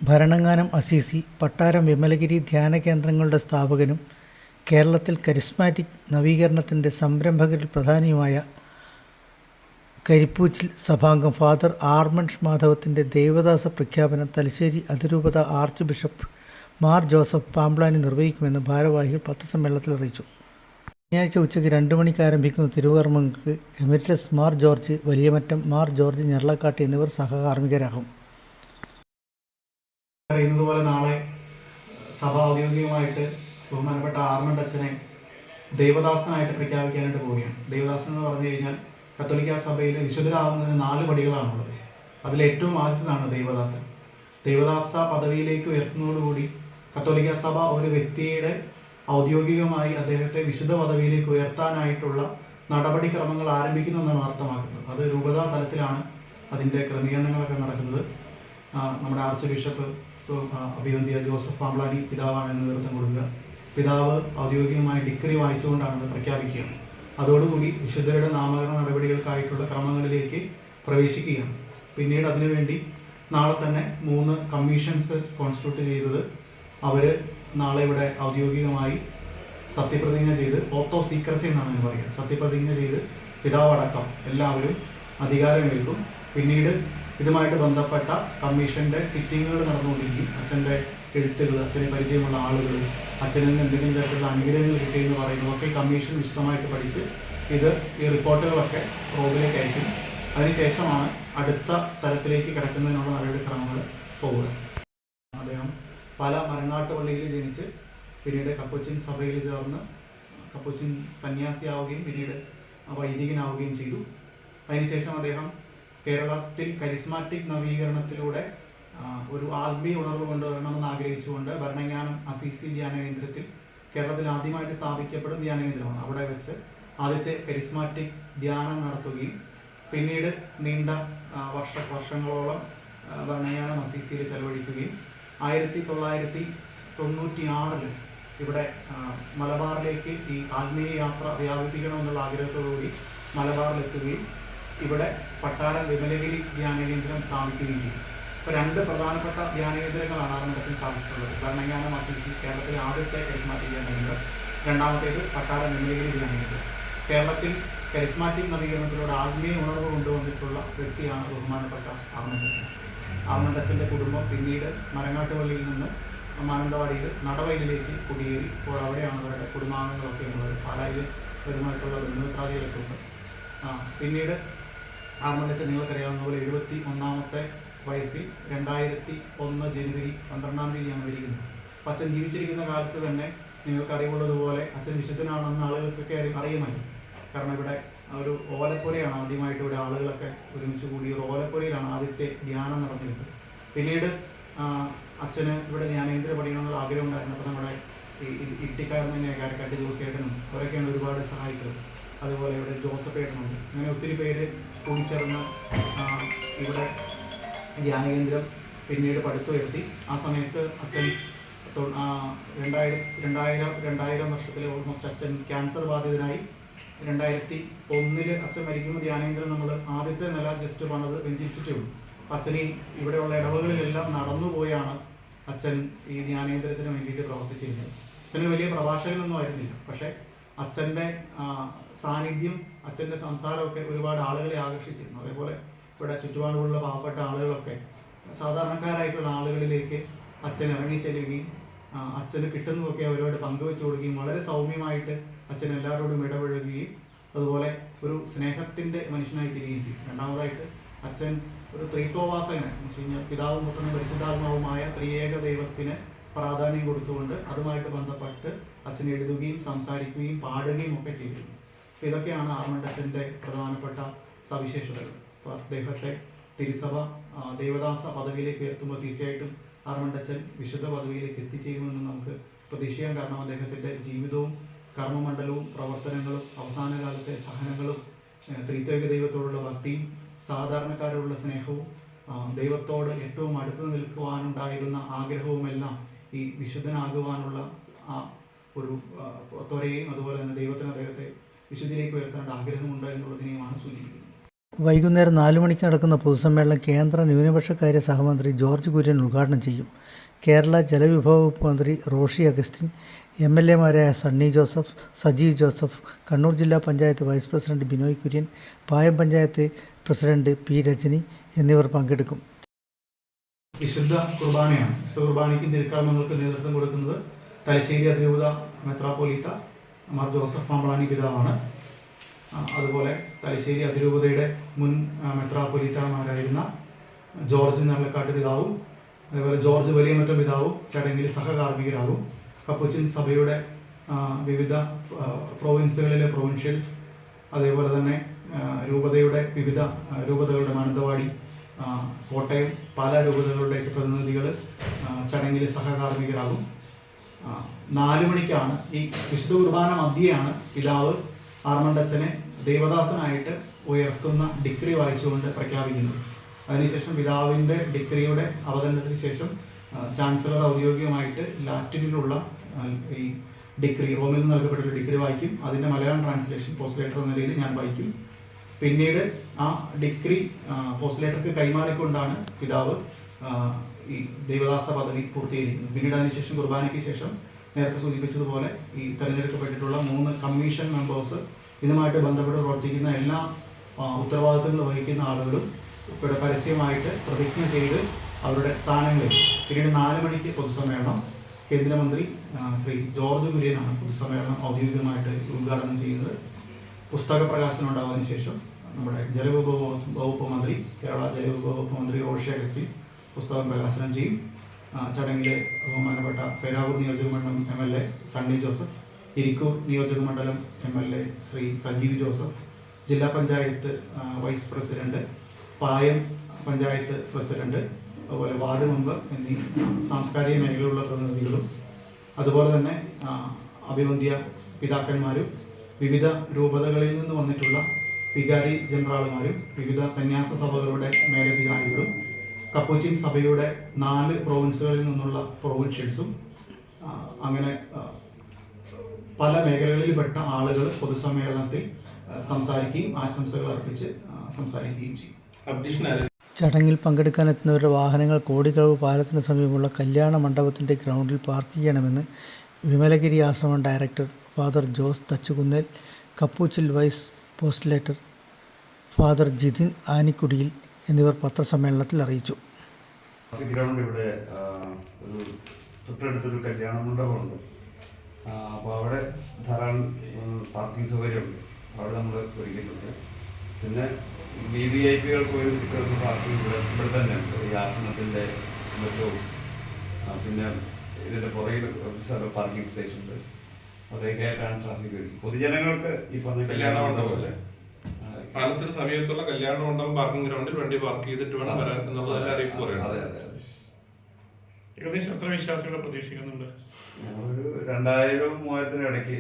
ഭരണങ്ങാനം അസീസി, പട്ടാരം വിമലഗിരി ധ്യാന കേന്ദ്രങ്ങളുടെ സ്ഥാപകനും കേരളത്തിൽ കരിസ്മാറ്റിക് നവീകരണത്തിൻ്റെ സംരംഭകരിൽ പ്രധാനിയുമായ കരിപ്പൂച്ചിൽ സഭാംഗം ഫാദർ ആർമണ്ട് മാധവത്തിൻ്റെ ദേവദാസ പ്രഖ്യാപനം തലശ്ശേരി അതിരൂപത ആർച്ച് ബിഷപ്പ് മാർ ജോസഫ് പാമ്പ്ളാനി നിർവഹിക്കുമെന്ന് ഭാരവാഹികൾ പത്രസമ്മേളനത്തിൽ അറിയിച്ചു. ശനിയാഴ്ച ഉച്ചയ്ക്ക് 2 മണിക്ക് ആരംഭിക്കുന്ന തിരുകർമ്മങ്ങൾക്ക് എമിരറ്റസ് മാർ ജോർജ് വലിയമറ്റം, മാർ ജോർജ് ഞെർളക്കാട്ട് എന്നിവർ സഹകാർമ്മികരാകും. അറിയുന്നതുപോലെ നാളെ സഭ ഔദ്യോഗികമായിട്ട് ബഹുമാനപ്പെട്ട ആർമണ്ട് അച്ഛനെ ദേവദാസനായിട്ട് പ്രഖ്യാപിക്കാനായിട്ട് പോവുകയാണ്. ദേവദാസൻ എന്ന് പറഞ്ഞു കഴിഞ്ഞാൽ കത്തോലിക്ക സഭയിൽ വിശുദ്ധരാകുന്നതിന് 4 പടികളാണുള്ളത്. അതിലേറ്റവും ആദ്യത്തേതാണ് ദേവദാസൻ. ദേവദാസ പദവിയിലേക്ക് ഉയർത്തുന്നതോടുകൂടി കത്തോലിക്ക സഭ ഒരു വ്യക്തിയുടെ ഔദ്യോഗികമായി അദ്ദേഹത്തെ വിശുദ്ധ പദവിയിലേക്ക് ഉയർത്താനായിട്ടുള്ള നടപടിക്രമങ്ങൾ ആരംഭിക്കുന്നു എന്നാണ് അർത്ഥമാക്കുന്നത്. അത് രൂപതാ തലത്തിലാണ് അതിൻ്റെ ക്രമീകരണങ്ങളൊക്കെ നടക്കുന്നത്. നമ്മുടെ ആർച്ച് ബിഷപ്പ് അഭിവന്ധ്യ ജോസഫ് പാമ്പ്ളാനി പിതാവാണ് നേതൃത്വം കൊടുക്കുക. പിതാവ് ഔദ്യോഗികമായി ഡിക്രി വായിച്ചുകൊണ്ടാണ് പ്രഖ്യാപിക്കുക. അതോടുകൂടി വിശുദ്ധരുടെ നാമകരണ നടപടികൾക്കായിട്ടുള്ള ക്രമങ്ങളിലേക്ക് പ്രവേശിക്കുകയാണ്. പിന്നീട് അതിനുവേണ്ടി നാളെ തന്നെ 3 കമ്മീഷൻസ് കോൺസ്റ്റിറ്റ്യൂട്ട് ചെയ്തത് അവർ നാളെ ഇവിടെ ഔദ്യോഗികമായി സത്യപ്രതിജ്ഞ ചെയ്ത്, ഓത്ത് ഓഫ് സീക്രസി എന്നാണ് പറയുക, സത്യപ്രതിജ്ഞ ചെയ്ത് പിതാവടക്കം എല്ലാവരും അധികാരമേൽക്കും. പിന്നീട് ഇതുമായിട്ട് ബന്ധപ്പെട്ട കമ്മീഷൻ്റെ സിറ്റിങ്ങുകൾ നടന്നുകൊണ്ടിരിക്കും. അച്ഛൻ്റെ എഴുത്തുകൾ, അച്ഛനെ പരിചയമുള്ള ആളുകൾ, അച്ഛനിൽ നിന്ന് എന്തെങ്കിലും തരത്തിലുള്ള അനുഗ്രഹങ്ങൾ കിട്ടിയെന്ന് പറയുന്നതൊക്കെ കമ്മീഷൻ വിശദമായിട്ട് പഠിച്ച് ഈ റിപ്പോർട്ടുകളൊക്കെ റോബിലേക്ക് അയക്കും. അതിനുശേഷമാണ് അടുത്ത തലത്തിലേക്ക് കിടക്കുന്നതിനുള്ള നടപടിക്രമങ്ങൾ പോവുക. അദ്ദേഹം പല മരങ്ങാട്ടുപള്ളിയിൽ ജനിച്ച് പിന്നീട് കപ്പുച്ചിൻ സഭയിൽ ചേർന്ന് കപ്പുച്ചിൻ സന്യാസിയാവുകയും പിന്നീട് വൈദികനാവുകയും ചെയ്തു. അതിനുശേഷം അദ്ദേഹം കേരളത്തിൽ കരിസ്മാറ്റിക് നവീകരണത്തിലൂടെ ഒരു ആത്മീയ ഉണർവ് കൊണ്ടുവരണമെന്ന് ആഗ്രഹിച്ചുകൊണ്ട് ഭരണങ്ങാനം അസീസി ധ്യാന കേന്ദ്രത്തിൽ കേരളത്തിൽ ആദ്യമായിട്ട് സ്ഥാപിക്കപ്പെടുന്ന ധ്യാന കേന്ദ്രമാണ്. അവിടെ വെച്ച് ആദ്യത്തെ കരിസ്മാറ്റിക് ധ്യാനം നടത്തുകയും പിന്നീട് നീണ്ട വർഷങ്ങളോളം ഭരണങ്ങാനം അസീസിയിൽ ചെലവഴിക്കുകയും 1996 ഇവിടെ മലബാറിലേക്ക് ഈ ആത്മീയ യാത്ര വ്യാപിപ്പിക്കണമെന്നുള്ള ആഗ്രഹത്തോടുകൂടി മലബാറിലെത്തുകയും ഇവിടെ പട്ടാരം വിമലഗിരി ധ്യാന കേന്ദ്രം സ്ഥാപിക്കുകയും ചെയ്തു. ഇപ്പോൾ 2 പ്രധാനപ്പെട്ട ധ്യാന കേന്ദ്രങ്ങളാണ് ആറന്മുളത്തിൽ സ്ഥാപിച്ചിട്ടുള്ളത്. ഭരണങ്ങാനം അസീസി കേരളത്തിലെ ആദ്യത്തെ കരിസ്മാറ്റിക് ധ്യാന കേന്ദ്രം, രണ്ടാമത്തേത് പട്ടാരം വിമലഗിരി ധ്യാന കേന്ദ്രം. കേരളത്തിൽ കരിസ്മാറ്റിക് നവീകരണത്തിലൂടെ ആത്മീയ ഉണർവ് കൊണ്ടുവന്നിട്ടുള്ള വ്യക്തിയാണ് ബഹുമാനപ്പെട്ട ആർമണ്ട് അച്ഛൻ. ആർമണ്ട് അച്ഛൻ്റെ കുടുംബം പിന്നീട് മരങ്ങാട്ടുപള്ളിയിൽ നിന്ന് മാനന്തവാടിയിൽ നടവയലിലേക്ക് കുടിയേറി. ഇപ്പോൾ അവിടെയാണ് അവരുടെ കുടുംബാംഗങ്ങളൊക്കെ ഉള്ളത്. പാലായിൽ വരുമായിട്ടുള്ള ബന്ധുമിത്രാദികളൊക്കെ ഉണ്ട്. പിന്നീട് ആർമണ്ട് അച്ഛൻ നിങ്ങൾക്കറിയാവുന്ന പോലെ 71ാമത്തെ വയസ്സിൽ 2001 ജനുവരി 12-ാം തീയതിയാണ് മരിക്കുന്നത്. അപ്പം അച്ഛൻ ജീവിച്ചിരിക്കുന്ന കാലത്ത് തന്നെ നിങ്ങൾക്കറിവുള്ളതുപോലെ അച്ഛൻ വിശുദ്ധനാണെന്ന് ആളുകൾക്കൊക്കെ അറിയുമായിരുന്നു. കാരണം ഇവിടെ ഒരു ഓലപ്പുരയാണ് ആദ്യമായിട്ട് ഇവിടെ ആളുകളൊക്കെ ഒരുമിച്ച് കൂടി ഒരു ഓലപ്പുരയിലാണ് ആദ്യത്തെ ധ്യാനം നടന്നിരുന്നത്. പിന്നീട് അച്ഛന് ഇവിടെ ധ്യാനേന്ദ്ര പഠിക്കണമെന്നുള്ള ആഗ്രഹം ഉണ്ടായിരുന്നു. അപ്പോൾ നമ്മുടെ ഇട്ടിക്കാരൻ തന്നെ കാരക്കാട്ട് ജോസേട്ടനും അവരൊക്കെയാണ് ഒരുപാട് സഹായിച്ചത്. അതുപോലെ ഇവിടെ ജോസഫ് ഏട്ടനുണ്ട്. അങ്ങനെ ഒത്തിരി പേര് കൂടിച്ചേർന്ന് ഇവിടെ ധ്യാനകേന്ദ്രം പിന്നീട് പടുത്തുയർത്തി. ആ സമയത്ത് അച്ഛൻ 2000 വർഷത്തിൽ ഓൾമോസ്റ്റ് അച്ഛൻ ക്യാൻസർ ബാധിതനായി. 2001 അച്ഛൻ മരിക്കുമ്പോൾ ധ്യാനേന്ദ്രം നമ്മൾ ആദ്യത്തെ നില ജസ്റ്റ് പണിത് വെഞ്ചിരിച്ചിട്ടേ ഉള്ളൂ. അച്ഛൻ ഇവിടെയുള്ള ഇടവകളിലെല്ലാം നടന്നുപോയാണ് അച്ഛൻ ഈ ധ്യാനേന്ദ്രത്തിന് വേണ്ടിയിട്ട് പ്രവർത്തിച്ചിരുന്നത്. അച്ഛന് വലിയ പ്രഭാഷകനൊന്നും ആയിരുന്നില്ല. പക്ഷേ അച്ഛൻ്റെ സാന്നിധ്യം, അച്ഛൻ്റെ സംസാരമൊക്കെ ഒരുപാട് ആളുകളെ ആകർഷിച്ചിരുന്നു. അതേപോലെ ഇവിടെ ചുറ്റുപാടുള്ള പാവപ്പെട്ട ആളുകളൊക്കെ സാധാരണക്കാരായിട്ടുള്ള ആളുകളിലേക്ക് അച്ഛൻ ഇറങ്ങിച്ചെല്ലുകയും അച്ഛന് കിട്ടുന്നതൊക്കെ അവരോട് പങ്കുവെച്ചു കൊടുക്കുകയും വളരെ സൗമ്യമായിട്ട് അച്ഛൻ എല്ലാവരോടും ഇടപഴകുകയും അതുപോലെ ഒരു സ്നേഹത്തിൻ്റെ മനുഷ്യനായി തീരുകയും ചെയ്യും. രണ്ടാമതായിട്ട് അച്ഛൻ ഒരു ത്രിത്വോപാസകനെ എന്ന് വെച്ച് കഴിഞ്ഞാൽ പിതാവും പുത്രനും പരിശുദ്ധാത്മാവുമായ ത്രിയേക ദൈവത്തിന് പ്രാധാന്യം കൊടുത്തുകൊണ്ട് അതുമായിട്ട് ബന്ധപ്പെട്ട് അച്ഛൻ എഴുതുകയും സംസാരിക്കുകയും പാടുകയും ഒക്കെ ചെയ്തിരുന്നു. അപ്പോൾ ഇതൊക്കെയാണ് ആർമണ്ട് അച്ഛൻ്റെ പ്രധാനപ്പെട്ട സവിശേഷതകൾ. അപ്പോൾ അദ്ദേഹത്തെ തിരുസഭ ദേവദാസ പദവിയിലേക്ക് ഉയർത്തുമ്പോൾ തീർച്ചയായിട്ടും ആർമണ്ട് അച്ഛൻ വിശുദ്ധ പദവിയിലേക്ക് എത്തിച്ചേരുമെന്ന് നമുക്ക് പ്രതീക്ഷിക്കാം. കാരണം അദ്ദേഹത്തിൻ്റെ ജീവിതവും കർമ്മമണ്ഡലവും പ്രവർത്തനങ്ങളും അവസാന കാലത്തെ സഹനങ്ങളും ത്രിത്വൈക ദൈവത്തോടുള്ള ഭക്തിയും സാധാരണക്കാരോടുള്ള സ്നേഹവും ദൈവത്തോട് ഏറ്റവും അടുത്ത് നിൽക്കുവാനുണ്ടായിരുന്ന ആഗ്രഹവുമെല്ലാം ഈ വിശുദ്ധനാകുവാനുള്ള ഒരു ത്വരയും അതുപോലെ തന്നെ ദൈവത്തിന് അദ്ദേഹത്തെ വിശുദ്ധിയിലേക്ക് ഉയർത്തേണ്ട ആഗ്രഹമുണ്ട് എന്നുള്ളതിനെയുമാണ് സൂചിപ്പിക്കുന്നത്. വൈകുന്നേരം 4 മണിക്ക് നടക്കുന്ന പൊതുസമ്മേളനം കേന്ദ്ര ന്യൂനപക്ഷകാര്യ സഹമന്ത്രി ജോർജ് കുര്യൻ ഉദ്ഘാടനം ചെയ്യും. കേരള ജലവിഭവ വകുപ്പ് മന്ത്രി റോഷി അഗസ്റ്റിൻ, MLA-മാരായ സണ്ണി ജോസഫ്, സജീവ് ജോസഫ്, കണ്ണൂർ ജില്ലാ panchayat vice president Binoy Kurian, Payam panchayat president P. Rajani എന്നിവർ പങ്കെടുക്കും. വിശുദ്ധ കുർബാനയാണ്. വിശുദ്ധ കുർബാനയ്ക്കും തിരുക്കർമ്മങ്ങൾക്ക് നേതൃത്വം കൊടുക്കുന്നത് തലശ്ശേരി അതിരൂപത മെത്രാപ്പൊലീത്ത മാർ ജോസഫ് പാമ്പ്ളാനി പിതാവാണ്. അതുപോലെ തലശ്ശേരി അതിരൂപതയുടെ മുൻ മെത്രാപ്പൊലീത്തമാരായിരുന്ന ജോർജ് നർലക്കാട്ട് പിതാവും അതേപോലെ ജോർജ് വലിയമറ്റം പിതാവും ചടങ്ങിൽ സഹകാർമ്മികരാകും. കപ്പുച്ചിൻ സഭയുടെ വിവിധ പ്രൊവിൻസുകളിലെ പ്രൊവിൻഷ്യൽസ്, അതേപോലെ തന്നെ രൂപതയുടെ വിവിധ രൂപതകളുടെ മാനന്തവാടി, കോട്ടയം, പാലാ രൂപതകളുടെ പ്രതിനിധികൾ ചടങ്ങിൽ സഹകാർമ്മികരാകും. 4 മണിക്കാണ് ഈ വിശുദ്ധ കുർബാന മധ്യയാണ് പിതാവ് ആർമണ്ടച്ചനെ ദേവദാസനായിട്ട് ഉയർത്തുന്ന ഡിക്രി വായിച്ചുകൊണ്ട് പ്രഖ്യാപിക്കുന്നത്. അതിനുശേഷം പിതാവിൻ്റെ ഡിക്രിയുടെ അവതരണത്തിന് ശേഷം ചാൻസലർ ഔദ്യോഗികമായിട്ട് ലാറ്റിനിലുള്ള ഈ ഡിക്രി, റോമിൽ നിന്ന് നൽകപ്പെട്ട ഡിക്രി വായിക്കും. അതിൻ്റെ മലയാളം ട്രാൻസ്ലേഷൻ പോസ്റ്റ്ലേറ്റർ എന്ന നിലയിൽ ഞാൻ വായിക്കും. പിന്നീട് ആ ഡിക്രി പോസ്റ്റ്ലേറ്റർക്ക് കൈമാറിക്കൊണ്ടാണ് പിതാവ് ഈ ദേവദാസ പദവി പൂർത്തീകരിക്കുന്നത്. പിന്നീട് അതിനുശേഷം കുർബാനയ്ക്ക് ശേഷം നേരത്തെ സൂചിപ്പിച്ചതുപോലെ ഈ തെരഞ്ഞെടുക്കപ്പെട്ടിട്ടുള്ള 3 കമ്മീഷൻ മെമ്പേഴ്സ്, ഇതുമായിട്ട് ബന്ധപ്പെട്ട് പ്രവർത്തിക്കുന്ന എല്ലാ ഉത്തരവാദിത്തങ്ങൾ വഹിക്കുന്ന ആളുകളും ഇവിടെ പരസ്യമായിട്ട് പ്രതിജ്ഞ ചെയ്ത് അവരുടെ സ്ഥാനങ്ങളിൽ. പിന്നീട് 4 മണിക്ക് പൊതുസമ്മേളനം. കേന്ദ്രമന്ത്രി ശ്രീ ജോർജ് കുര്യനാണ് പൊതുസമ്മേളനം ഔദ്യോഗികമായിട്ട് ഉദ്ഘാടനം ചെയ്യുന്നത്. പുസ്തക പ്രകാശനം ഉണ്ടാകുന്നതിന് ശേഷം നമ്മുടെ ജലവിഭവ വകുപ്പ് മന്ത്രി, കേരള ജലവിഭവ വകുപ്പ് മന്ത്രി റോഷി അഗസ്റ്റിൻ പുസ്തകം പ്രകാശനം ചെയ്യും. ചടങ്ങിൽ ബഹുമാനപ്പെട്ട പേരാവൂർ നിയോജകമണ്ഡലം MLA സണ്ണി ജോസഫ്, ഇരിക്കൂർ നിയോജകമണ്ഡലം MLA ശ്രീ സജീവ് ജോസഫ്, ജില്ലാ പഞ്ചായത്ത് വൈസ് പ്രസിഡന്റ്, പായം പഞ്ചായത്ത് പ്രസിഡന്റ്, അതുപോലെ വാർഡ് മെമ്പർ എന്നീ സാംസ്കാരിക മേഖലയിലുള്ള പ്രതിനിധികളും, അതുപോലെ തന്നെ അഭിവന്ദ്യ പിതാക്കന്മാരും, വിവിധ രൂപതകളിൽ നിന്ന് വന്നിട്ടുള്ള വികാരി ജനറാളുമാരും, വിവിധ സന്യാസ സഭകളുടെ മേലധികാരികളും, കപ്പുച്ചിൻ സഭയുടെ 4 പ്രൊവിൻസുകളിൽ നിന്നുള്ള പ്രൊവിൻഷ്യൽസും, അങ്ങനെ പല മേഖലകളിൽപ്പെട്ട ആളുകൾ പൊതുസമ്മേളനത്തിൽ സംസാരിക്കുകയും ആശംസകൾ അർപ്പിച്ച് സംസാരിക്കുകയും ചെയ്യും. ചടങ്ങിൽ പങ്കെടുക്കാനെത്തുന്നവരുടെ വാഹനങ്ങൾ കോടിക്കടവ് പാലത്തിന് സമീപമുള്ള കല്യാണ മണ്ഡപത്തിൻ്റെ ഗ്രൗണ്ടിൽ പാർക്ക് ചെയ്യണമെന്ന് വിമലഗിരി ആശ്രമം ഡയറക്ടർ ഫാദർ ജോസ് തച്ചുകുന്നേൽ, കപ്പൂച്ചിൽ vice postulator father Jithin Anikkudiyil എന്നിവർ പത്രസമ്മേളനത്തിൽ അറിയിച്ചു. ഗ്രൗണ്ട് ഇവിടെ ഒരു തൊട്ടടുത്തൊരു കല്യാണ മണ്ഡപമുണ്ട്. അപ്പോൾ അവിടെ ധാരാളം പാർക്കിംഗ് സൗകര്യമുണ്ട്. അവിടെ നമ്മൾ ഒരുക്കിയിട്ടുണ്ട്. പിന്നെ VVIPകൾക്ക് ഒരു കിട്ടുന്ന പാർക്കിംഗ് ഇവിടെ തന്നെ ഉണ്ട്. ഈ ആശ്രമത്തിൻ്റെ മറ്റവും പിന്നെ ഇതിൻ്റെ പുറകിൽ പാർക്കിംഗ് സ്പേസ് ഉണ്ട്. അവിടേക്കായിട്ടാണ് ട്രാഫിക് ഒരുക്കി. പൊതുജനങ്ങൾക്ക് ഈ പറഞ്ഞ കല്യാണ മണ്ഡപമല്ലേ, പാലത്തിന് സമീപത്തുള്ള കല്യാണ മണ്ഡപം പാർക്കിംഗ് ഗ്രൗണ്ടിൽ വണ്ടി പാർക്ക് ചെയ്തിട്ട് വേണം വരാൻ എന്നുള്ളത് അറിയിപ്പ് പറയുന്നത്. അതെ അതെ അതെ. ഏകദേശം എത്ര വിശ്വാസികളെ പ്രതീക്ഷിക്കുന്നുണ്ട്? ഞങ്ങളൊരു 2000-3000 ഇടയ്ക്ക്